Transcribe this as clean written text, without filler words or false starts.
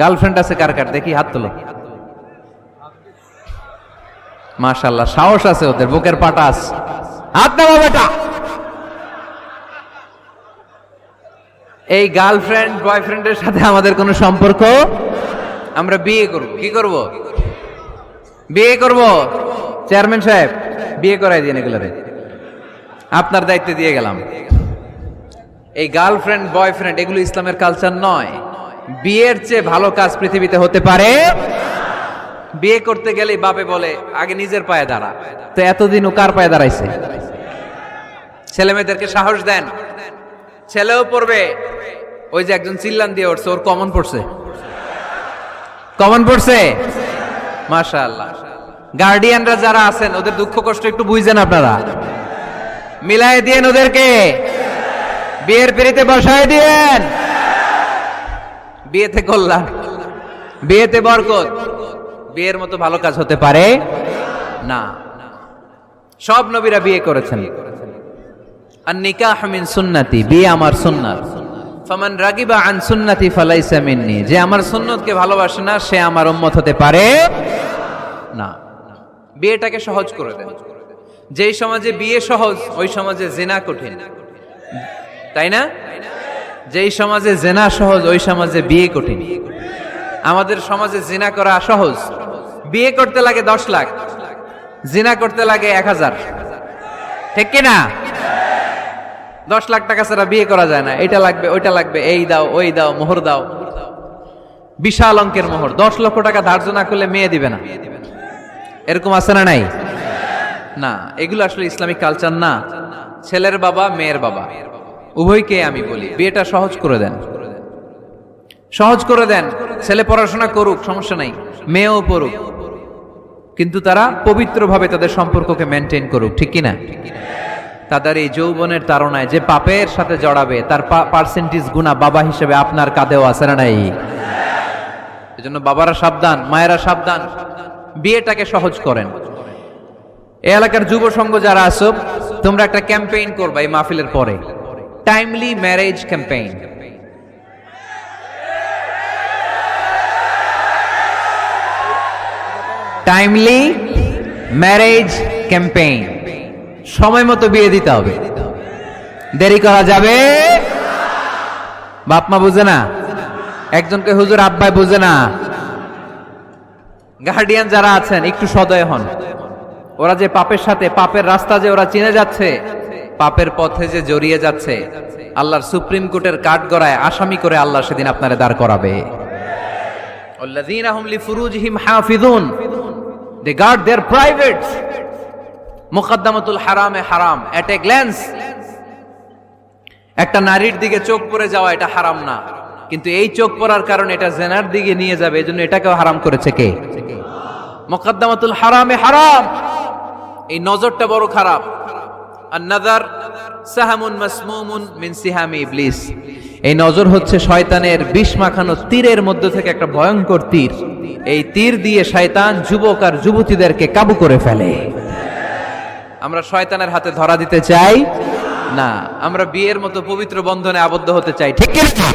Girlfriend আছে কার কার দেখি হাত তোলো। মাশাআল্লাহ, সাহস আছে ওদের, বুকের পাটা আছে। হাত নামা বেটা। এই গার্লফ্রেন্ড বয়ফ্রেন্ডের সাথে আমাদের কোনো সম্পর্ক, আমরা বিয়ে করব। কি করব? বিয়ে করব। চেয়ারম্যান সাহেব বিয়ে করাই দিন এগুলোরে, আপনার দায়িত্বে দিয়ে গেলাম। এই গার্লফ্রেন্ড বয়ফ্রেন্ড এগুলো ইসলামের কালচার নয়। বিয়ের চেয়ে ভালো কাজ পৃথিবীতে হতে পারে। বিয়ে করতে গেলে বাপে বলে আগে নিজের পায়ে দাঁড়া, তো এতদিন ও কার পায়ে দাঁড়াইছে? ছেলে মেয়েদেরকে সাহস দেন, ছেলেও পড়বে। ওই যে একজন চিল্লান দিয়ে উঠছে, ওর কমন পড়ছে, কমন পড়ছে। মাশাআল্লাহ। গার্ডিয়ানরা যারা আছেন ওদের দুঃখ কষ্ট একটু বুঝছেন আপনারা, মিলাই দিয়েন ওদেরকে, বিয়ের পিড়িতে বসায় দিয়েন। বিয়েতে কল্যাণ, বিয়েতে বরকত। বিয়ের মতো ভালো কাজ হতে পারে না। সব নবীরা বিয়ে করেছেন। আর নিকাহ মিন সুন্নতি, বিয়ে আমার সুন্নাত। ফামান রাগিবা আন সুন্নতি ফালাইসা মিন্নি, যে আমার সুন্নতকে ভালোবাসে না সে আমার উম্মত হতে পারে না। বিয়েটাকে সহজ করে দেন। যেই সমাজে বিয়ে সহজ ওই সমাজে জিনা কঠিন, তাই না? যেই সমাজে জিনা সহজ ওই সমাজে বিয়ে কঠিন। আমাদের সমাজে জিনা করা সহজ, বিয়ে করতে লাগে 10 লাখ, জিনা করতে লাগে 1000, ঠিক কিনা? 10 লাখ টাকা ছাড়া বিয়ে করা যায় না। এটা লাগবে, ওইটা লাগবে, এই দাও, ওই দাও, মোহর দাও, বিশাল অঙ্কের মোহর। 10 লক্ষ টাকা ধার্য না করলে মেয়ে দিবে না, এরকম আছে না নাই? না, এগুলো আসলে ইসলামিক কালচার না। ছেলের বাবা মেয়ের বাবা উভয়কে আমি বলি বিয়েটা সহজ করে দেন, সহজ করে দেন। ছেলে পড়াশোনা করুক, সমস্যা নাই, মেয়েও পড়ুক, কিন্তু তারা পবিত্রভাবে তাদের সম্পর্ককে মেনটেন করুক, ঠিক কিনা? তাদের এই যৌবনের তাড়নায় যে পাপের সাথে জড়াবে তার পার্সেন্টেজ গুণা বাবা হিসেবে আপনার কাঁধেও আছে না নাই? এজন্য বাবারা সাবধান, মায়েরা সাবধান, বিয়েটাকে সহজ করেন। এই এলাকার যুব সংঘ যারা আছো, তোমরা একটা ক্যাম্পেইন করবা এই মাহফিলের পরে, timely marriage campaign. Timely marriage campaign. সময় মতো বিয়ে দিতে হবে, দেরি করা যাবে। বাপ মা বুঝে না, একজনকে হুজুর আব্বাই বুঝে না। গার্ডিয়ান যারা আছেন একটু সদয় হন। ওরা যে পাপের সাথে, পাপের রাস্তা যে ওরা চিনে যাচ্ছে, পাপের পথে যে জড়িয়ে যাচ্ছে, আল্লাহর সুপ্রিম কোর্টের কাঠগড়ায় আসামি করে আল্লাহ সেদিন আপনারে দাঁড় করাবে। আল্লাযীনা হুম লিফুরুজিহিম হাফিজুন, they guard their privates. মুকদ্দমাতুল হারামে হারাম, এট এ গ্ল্যান্স। একটা নারীর দিকে চোখ পড়ে যাওয়া এটা হারাম না, কিন্তু এই চোখ পড়ার কারণে এটা জেনার দিকে নিয়ে যাবে, এজন্য এটাকেও হারাম করেছে কে? মুকদ্দমাতুল হারামে হারাম। এই নজরটা বড় খারাপ। আন-নাযার সাহামুন মাসমুমুন মিন সিহামি ইবলিস। এই নজর হচ্ছে শয়তানের বিষ মাখানো তীরের মধ্য থেকে একটা ভয়ঙ্কর তীর। এই তীর দিয়ে শয়তান যুবক আর যুবতীদেরকে কাবু করে ফেলে। আমরা শয়তানের হাতে ধরা দিতে চাই না, আমরা বিয়ের মতো পবিত্র বন্ধনে আবদ্ধ হতে চাই, ঠিক কি না?